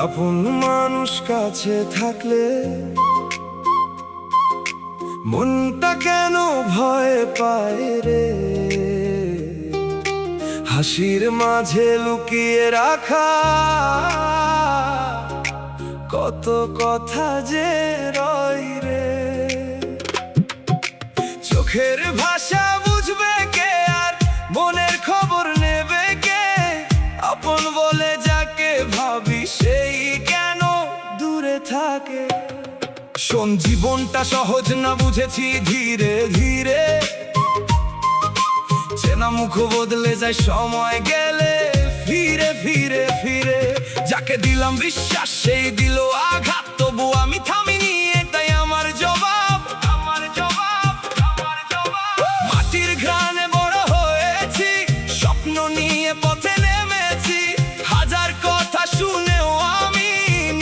আপন মানুষ কাছে থাকলে মনটা কেন ভয় পায় রে, হাসির মাঝে লুকিয়ে রাখা কত কথা যে রয় রে। চোখের ভাষা বুঝবে কে আর মনের খবর নেবে কে, আপন বলে যাকে ভাবি সেই কেন দূরে থাকে। শোন, জীবনটা সহজ না বুঝেছি ধীরে ধীরে, চেনা মুখ বদলে যায় সময় গেলে ফিরে ফিরে ফিরে। যাকে দিলাম বিশ্বাস সেই দিল আঘাত, তবু আমি থামিনি, এটাই আমার জবাব। মাটির ঘ্রাণে বড় হয়েছি, স্বপ্ন নিয়ে পথে নেমেছি, হাজার কথা শুনেও আমি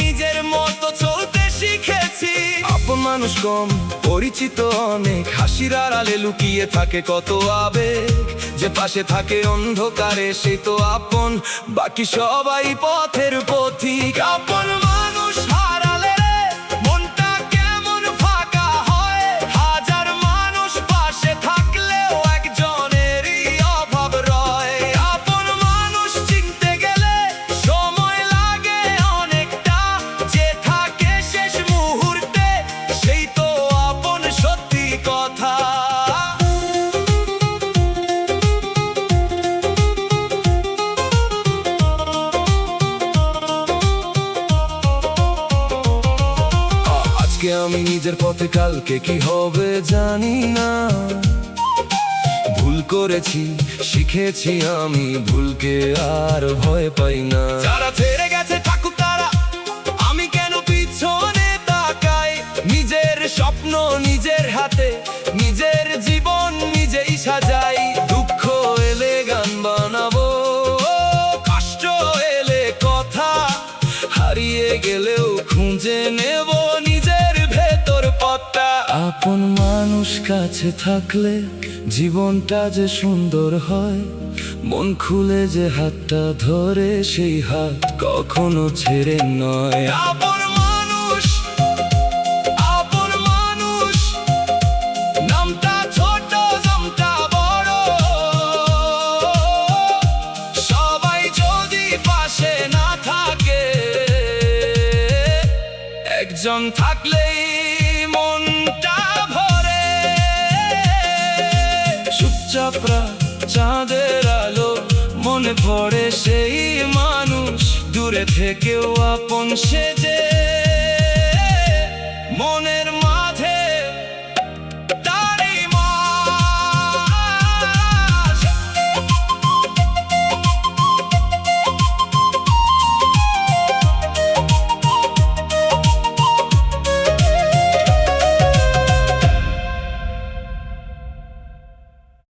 নিজের মতো চলতে শিখেছি। আপন মানুষ কম, পরিচিত অনেক, হাসির আড়ালে লুকিয়ে থাকে কত আবেগ। যে পাশে থাকে অন্ধকারে সেই তো আপন, বাকি সবাই পথের পথিক। আপন মানুষ হারালে রে মনটা কেমন ফাঁকা হয়, হাজার মানুষ পাশে থাকলেও একজনেরই অভাব রয়। আপন মানুষ চিনতে গেলে সময় লাগে অনেকটা, যে থাকে শেষ মুহূর্তে সেই তো আপন সত্যি কথা। আজকে আমি নিজের পথে, কালকে কি হবে জানি না। ভুল করেছি, শিখেছি আমি, ভুলকে আর ভয় পাই না। যারা ছেড়ে গেছে থাকুক তারা, আমি কেন পিছনে তাকাই। নিজের স্বপ্ন নিজের হাতে, নিজের জীবন নিজেই সাজাই। দুঃখ এলে গান বানাবো, কষ্ট এলে কথা, হারিয়ে গেলেও খুঁজে নেব নিজের ভেতর পথটা। আপন মানুষ কাছে থাকলে জীবনটা যে সুন্দর হয়, মন খুলে যে হাতটা ধরে সেই হাত কখনো ছেড়ে নয়। আপন মানুষ, আপন মানুষ, নামটা ছোট নামটা বড়, সবাই যদি পাশে না থাকে, একজন থাকলেই মনটা ভরে। চুপচাপরা চাঁদের আলো মনে পড়ে সেই মানুষ, দূরে থেকেও আপন সেজে মনের